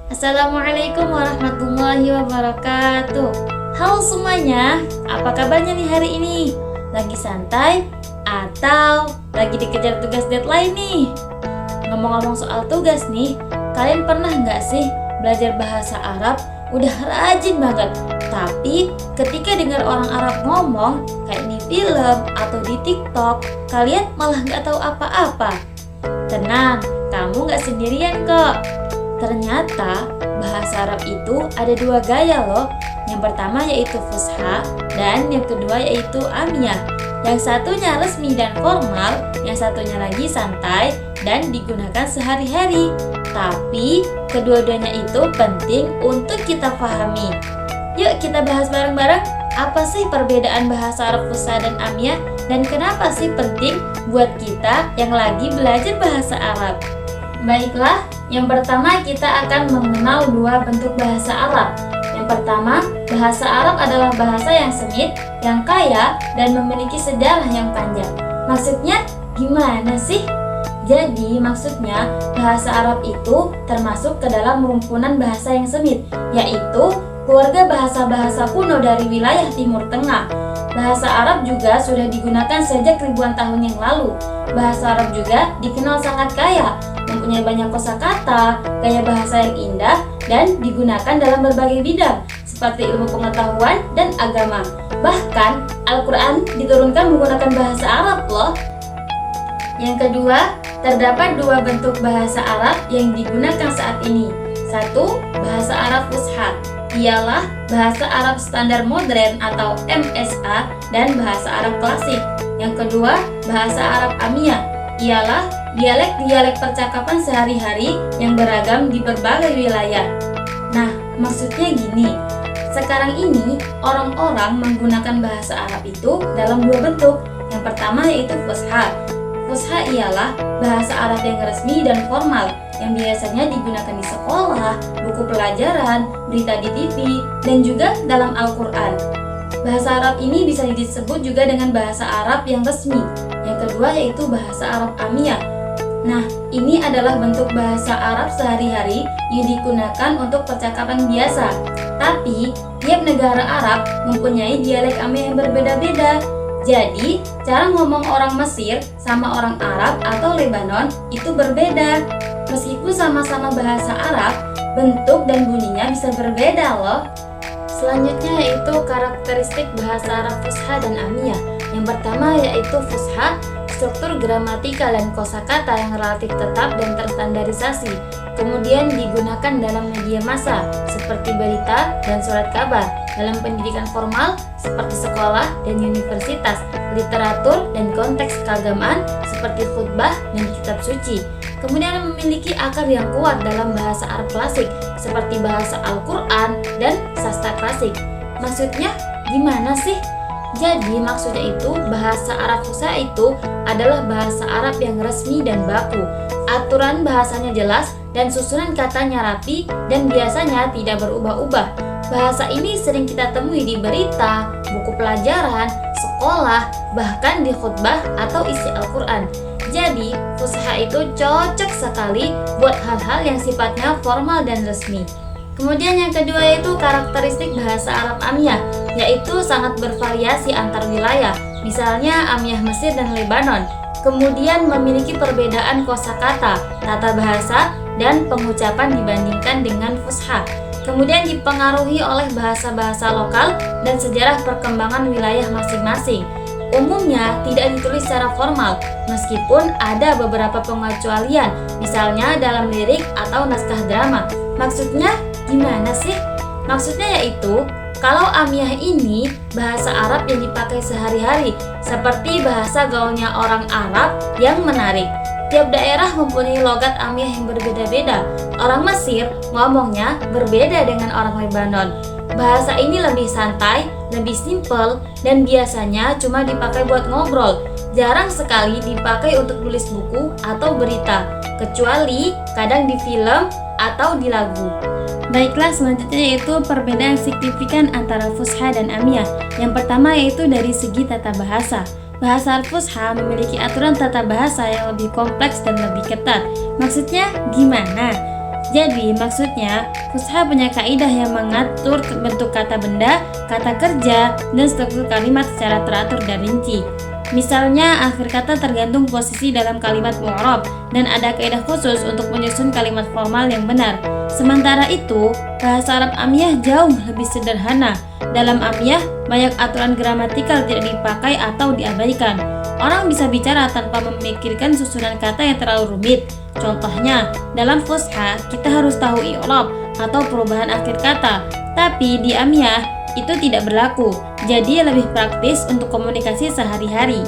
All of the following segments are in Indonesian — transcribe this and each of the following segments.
Assalamualaikum warahmatullahi wabarakatuh. Halo semuanya, apa kabarnya nih hari ini? Lagi santai atau lagi dikejar tugas deadline nih? Ngomong-ngomong soal tugas nih, kalian pernah nggak sih belajar bahasa Arab udah rajin banget, tapi ketika dengar orang Arab ngomong kayak di film atau di TikTok, kalian malah nggak tahu apa-apa? Tenang, kamu nggak sendirian kok. Ternyata bahasa Arab itu ada dua gaya loh. Yang pertama yaitu fusha dan yang kedua yaitu amiyah. Yang satunya resmi dan formal, yang satunya lagi santai dan digunakan sehari-hari. Tapi kedua-duanya itu penting untuk kita pahami. Yuk kita bahas bareng-bareng, apa sih perbedaan bahasa Arab fusha dan amiyah dan kenapa sih penting buat kita yang lagi belajar bahasa Arab? Baiklah, yang pertama kita akan mengenal dua bentuk bahasa Arab. Yang pertama, bahasa Arab adalah bahasa yang sengit, yang kaya, dan memiliki sejarah yang panjang. Maksudnya gimana sih? Jadi maksudnya bahasa Arab itu termasuk ke dalam rumpunan bahasa yang sengit, yaitu keluarga bahasa-bahasa kuno dari wilayah Timur Tengah. Bahasa Arab juga sudah digunakan sejak ribuan tahun yang lalu. Bahasa Arab juga dikenal sangat kaya, mempunyai banyak kosakata, gaya bahasa yang indah, dan digunakan dalam berbagai bidang seperti ilmu pengetahuan dan agama. Bahkan Al-Quran diturunkan menggunakan bahasa Arab loh. Yang kedua, terdapat dua bentuk bahasa Arab yang digunakan saat ini. Satu, bahasa Arab Fusha, ialah bahasa Arab standar modern atau MSA dan bahasa Arab klasik. Yang kedua, bahasa Arab Amiyah, ialah dialek-dialek percakapan sehari-hari yang beragam di berbagai wilayah. Nah, maksudnya gini, sekarang ini orang-orang menggunakan bahasa Arab itu dalam dua bentuk. Yang pertama yaitu Fusha. Fusha ialah bahasa Arab yang resmi dan formal, yang biasanya digunakan di sekolah, buku pelajaran, berita di TV, dan juga dalam Al-Quran. Bahasa Arab ini bisa disebut juga dengan bahasa Arab yang resmi. Yang kedua yaitu bahasa Arab Amiyah. Nah, ini adalah bentuk bahasa Arab sehari-hari yang digunakan untuk percakapan biasa. Tapi, tiap negara Arab mempunyai dialek Amiyah yang berbeda-beda. Jadi, cara ngomong orang Mesir sama orang Arab atau Lebanon itu berbeda. Meskipun sama-sama bahasa Arab, bentuk dan bunyinya bisa berbeda loh. Selanjutnya yaitu karakteristik bahasa Arab Fusha dan Amiyah. Yang pertama yaitu Fusha, struktur gramatikal dan kosakata yang relatif tetap dan terstandarisasi. Kemudian digunakan dalam media massa seperti berita dan surat kabar, dalam pendidikan formal seperti sekolah dan universitas, literatur dan konteks keagamaan seperti khutbah dan kitab suci. Kemudian memiliki akar yang kuat dalam bahasa Arab klasik seperti bahasa Al-Quran dan sastra klasik. Maksudnya gimana sih? Jadi maksudnya itu bahasa Arab Fusha itu adalah bahasa Arab yang resmi dan baku. Aturan bahasanya jelas dan susunan katanya rapi dan biasanya tidak berubah-ubah. Bahasa ini sering kita temui di berita, buku pelajaran, sekolah, bahkan di khutbah atau isi Al-Quran. Jadi, Fusha itu cocok sekali buat hal-hal yang sifatnya formal dan resmi. Kemudian yang kedua yaitu karakteristik bahasa Arab Amiyah, yaitu sangat bervariasi antar wilayah, misalnya Amiyah Mesir dan Lebanon. Kemudian memiliki perbedaan kosakata, tata bahasa, dan pengucapan dibandingkan dengan Fusha. Kemudian dipengaruhi oleh bahasa-bahasa lokal dan sejarah perkembangan wilayah masing-masing. Umumnya tidak ditulis secara formal, meskipun ada beberapa pengecualian, misalnya dalam lirik atau naskah drama. Maksudnya gimana sih? Maksudnya yaitu, kalau Amiyah ini bahasa Arab yang dipakai sehari-hari, seperti bahasa gaulnya orang Arab yang menarik. Tiap daerah mempunyai logat Amiyah yang berbeda-beda. Orang Mesir ngomongnya berbeda dengan orang Lebanon. Bahasa ini lebih santai, lebih simpel, dan biasanya cuma dipakai buat ngobrol. jarang sekali dipakai untuk tulis buku atau berita, kecuali kadang di film atau di lagu. Baiklah, selanjutnya yaitu perbedaan signifikan antara Fusha dan Amiyah. Yang pertama yaitu dari segi tata bahasa. Bahasa Fusha memiliki aturan tata bahasa yang lebih kompleks dan lebih ketat. Maksudnya gimana? Jadi maksudnya Fusha punya kaidah yang mengatur bentuk kata benda, kata kerja, dan struktur kalimat secara teratur dan rinci. Misalnya akhir kata tergantung posisi dalam kalimat mu'rab dan ada kaidah khusus untuk menyusun kalimat formal yang benar. Sementara itu, bahasa Arab Amiyah jauh lebih sederhana. Dalam Amiyah, banyak aturan gramatikal tidak dipakai atau diabaikan. Orang bisa bicara tanpa memikirkan susunan kata yang terlalu rumit. Contohnya, dalam Fusha kita harus tahu i'rab atau perubahan akhir kata, tapi di Amiyah itu tidak berlaku, jadi lebih praktis untuk komunikasi sehari-hari.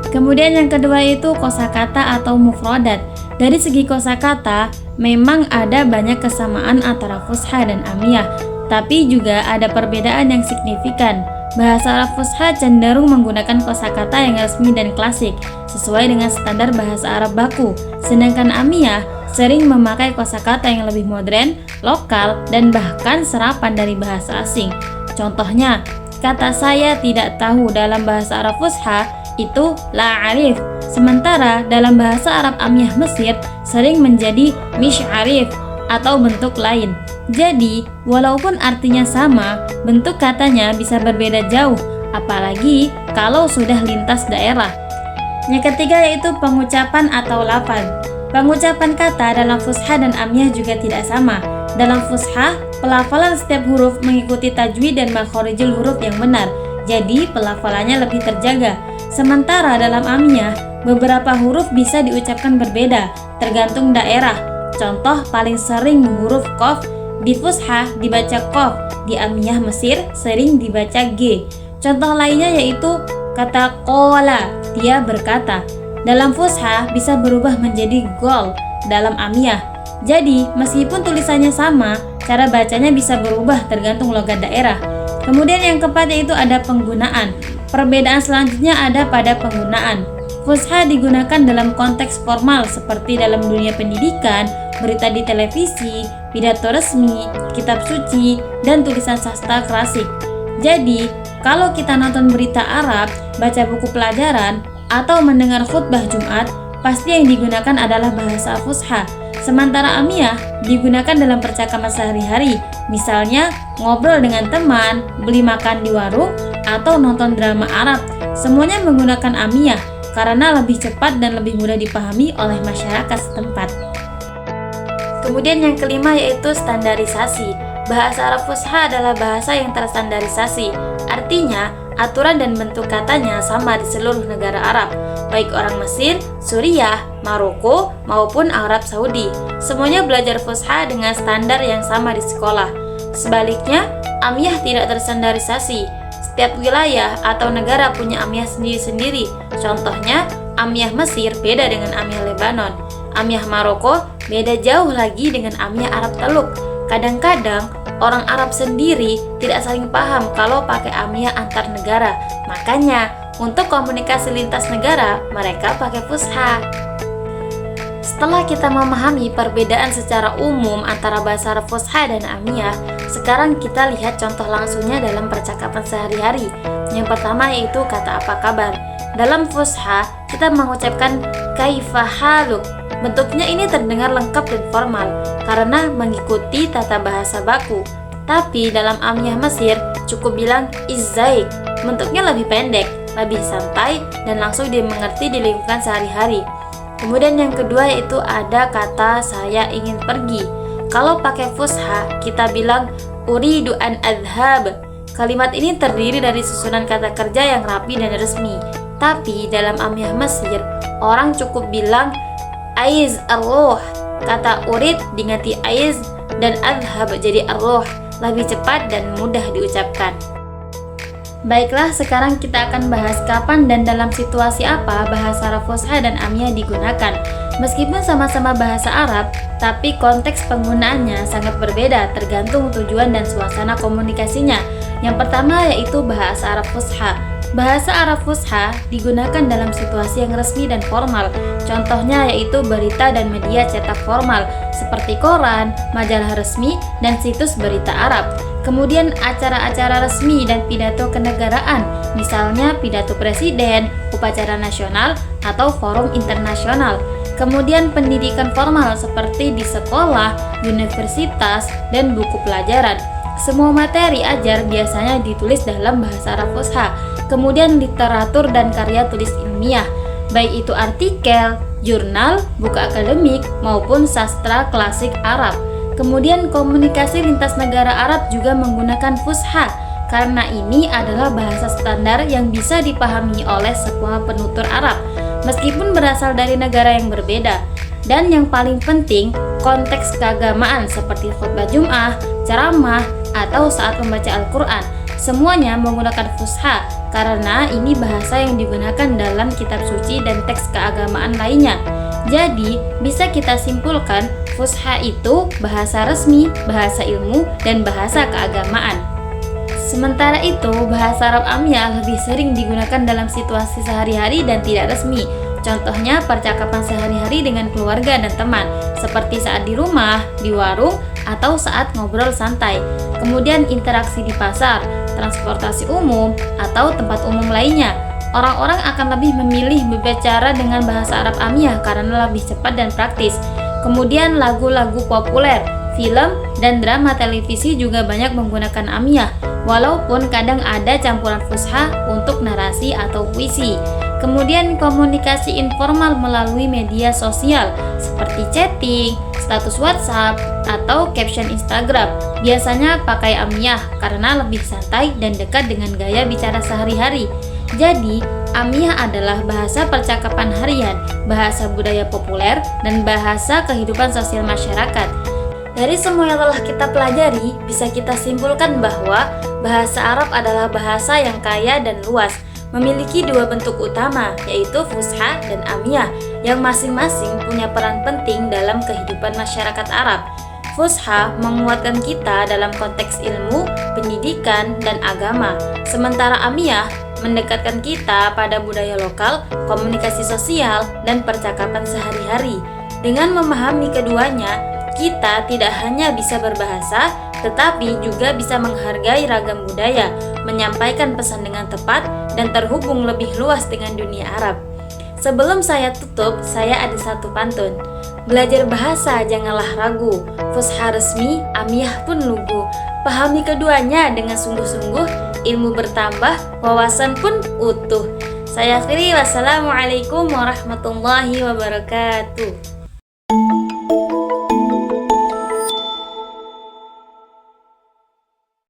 Kemudian yang kedua itu kosakata atau mufradat. Dari segi kosakata, memang ada banyak kesamaan antara Fusha dan Amiyah, tapi juga ada perbedaan yang signifikan. Bahasa Arab Fusha cenderung menggunakan kosakata yang resmi dan klasik, sesuai dengan standar bahasa Arab baku, sedangkan Amiyah sering memakai kosakata yang lebih modern, lokal, dan bahkan serapan dari bahasa asing. Contohnya, kata saya tidak tahu dalam bahasa Arab Fusha itu la arif, sementara dalam bahasa Arab Amiyah Mesir sering menjadi mish arif atau bentuk lain. Jadi, walaupun artinya sama, bentuk katanya bisa berbeda jauh, apalagi kalau sudah lintas daerah. Yang ketiga yaitu pengucapan atau lafaz. Pengucapan kata dalam Fusha dan Amiyah juga tidak sama. Dalam Fusha, pelafalan setiap huruf mengikuti tajwid dan makhorijul huruf yang benar, jadi pelafalannya lebih terjaga. Sementara dalam Amiyah, beberapa huruf bisa diucapkan berbeda, tergantung daerah. Contoh paling sering huruf Qaf, di Fusha dibaca Qaf, di Amiyah Mesir sering dibaca G. Contoh lainnya yaitu kata Qola, dia berkata. Dalam Fusha bisa berubah menjadi Gol dalam Amiyah. Jadi, meskipun tulisannya sama, cara bacanya bisa berubah tergantung logat daerah. Kemudian yang keempat yaitu ada penggunaan. Perbedaan selanjutnya ada pada penggunaan. Fusha digunakan dalam konteks formal seperti dalam dunia pendidikan, berita di televisi, pidato resmi, kitab suci, dan tulisan sastra klasik. Jadi, kalau kita nonton berita Arab, baca buku pelajaran, atau mendengar khutbah Jumat, pasti yang digunakan adalah bahasa Fusha. Sementara Amiyah digunakan dalam percakapan sehari-hari, misalnya ngobrol dengan teman, beli makan di warung, atau nonton drama Arab. Semuanya menggunakan Amiyah karena lebih cepat dan lebih mudah dipahami oleh masyarakat setempat. Kemudian yang kelima yaitu standarisasi. Bahasa Arab Fusha adalah bahasa yang terstandarisasi, artinya aturan dan bentuk katanya sama di seluruh negara Arab, baik orang Mesir, Suriah, Maroko, maupun Arab Saudi. Semuanya belajar Fusha dengan standar yang sama di sekolah. Sebaliknya, Amiyah tidak terstandarisasi. Setiap wilayah atau negara punya Amiyah sendiri-sendiri. Contohnya, Amiyah Mesir beda dengan Amiyah Lebanon. Amiyah Maroko beda jauh lagi dengan Amiyah Arab Teluk. Kadang-kadang orang Arab sendiri tidak saling paham kalau pakai Amiyah antar negara. Makanya, untuk komunikasi lintas negara, mereka pakai Fusha. Setelah kita memahami perbedaan secara umum antara bahasa Arab Fusha dan Amiyah, sekarang kita lihat contoh langsungnya dalam percakapan sehari-hari. Yang pertama yaitu kata apa kabar. Dalam Fusha, kita mengucapkan kaifa haluk. Bentuknya ini terdengar lengkap dan formal karena mengikuti tata bahasa baku. Tapi dalam Amiyah Mesir cukup bilang izzaik. Bentuknya lebih pendek, lebih santai, dan langsung dimengerti di lingkungan sehari-hari. Kemudian yang kedua yaitu ada kata saya ingin pergi. Kalau pakai Fusha, kita bilang uridu an adhab. Kalimat ini terdiri dari susunan kata kerja yang rapi dan resmi. Tapi dalam Amiyah Mesir, orang cukup bilang aiz arruh. Kata urid diganti aiz dan adhab jadi arruh, lebih cepat dan mudah diucapkan. Baiklah, sekarang kita akan bahas kapan dan dalam situasi apa bahasa Arab Fusha dan Amiyah digunakan. Meskipun sama-sama bahasa Arab, tapi konteks penggunaannya sangat berbeda tergantung tujuan dan suasana komunikasinya. Yang pertama yaitu bahasa Arab Fusha. Bahasa Arab Fusha digunakan dalam situasi yang resmi dan formal. Contohnya yaitu berita dan media cetak formal seperti koran, majalah resmi, dan situs berita Arab. Kemudian acara-acara resmi dan pidato kenegaraan, misalnya pidato presiden, upacara nasional, atau forum internasional. Kemudian pendidikan formal seperti di sekolah, universitas, dan buku pelajaran. Semua materi ajar biasanya ditulis dalam bahasa Arab Fusha. Kemudian literatur dan karya tulis ilmiah, baik itu artikel, jurnal, buku akademik, maupun sastra klasik Arab. Kemudian komunikasi lintas negara Arab juga menggunakan Fusha, karena ini adalah bahasa standar yang bisa dipahami oleh semua penutur Arab, meskipun berasal dari negara yang berbeda. Dan yang paling penting, konteks keagamaan seperti khutbah Jum'ah, ceramah, atau saat membaca Al-Quran. Semuanya menggunakan Fusha karena ini bahasa yang digunakan dalam kitab suci dan teks keagamaan lainnya. Jadi, bisa kita simpulkan Fusha itu bahasa resmi, bahasa ilmu, dan bahasa keagamaan. Sementara itu, bahasa Arab Amiyah lebih sering digunakan dalam situasi sehari-hari dan tidak resmi. Contohnya percakapan sehari-hari dengan keluarga dan teman, seperti saat di rumah, di warung, atau saat ngobrol santai. Kemudian interaksi di pasar, transportasi umum, atau tempat umum lainnya. Orang-orang akan lebih memilih berbicara dengan bahasa Arab Amiyah karena lebih cepat dan praktis. Kemudian lagu-lagu populer, film, dan drama televisi juga banyak menggunakan Amiyah, walaupun kadang ada campuran Fusha untuk narasi atau puisi. Kemudian komunikasi informal melalui media sosial seperti chatting, status WhatsApp, atau caption Instagram biasanya pakai Amiyah karena lebih santai dan dekat dengan gaya bicara sehari-hari. Jadi, Amiyah adalah bahasa percakapan harian, bahasa budaya populer, dan bahasa kehidupan sosial masyarakat. Dari semua yang telah kita pelajari, bisa kita simpulkan bahwa bahasa Arab adalah bahasa yang kaya dan luas, memiliki dua bentuk utama, yaitu Fusha dan Amiyah, yang masing-masing punya peran penting dalam kehidupan masyarakat Arab. Fusha menguatkan kita dalam konteks ilmu, pendidikan, dan agama, sementara Amiyah mendekatkan kita pada budaya lokal, komunikasi sosial, dan percakapan sehari-hari. Dengan memahami keduanya, kita tidak hanya bisa berbahasa, tetapi juga bisa menghargai ragam budaya, menyampaikan pesan dengan tepat, dan terhubung lebih luas dengan dunia Arab. Sebelum saya tutup, saya ada satu pantun. Belajar bahasa janganlah ragu, Fusha resmi, Amiyah pun lugu. Pahami keduanya dengan sungguh-sungguh, ilmu bertambah, wawasan pun utuh. Saya akhiri, wassalamualaikum warahmatullahi wabarakatuh.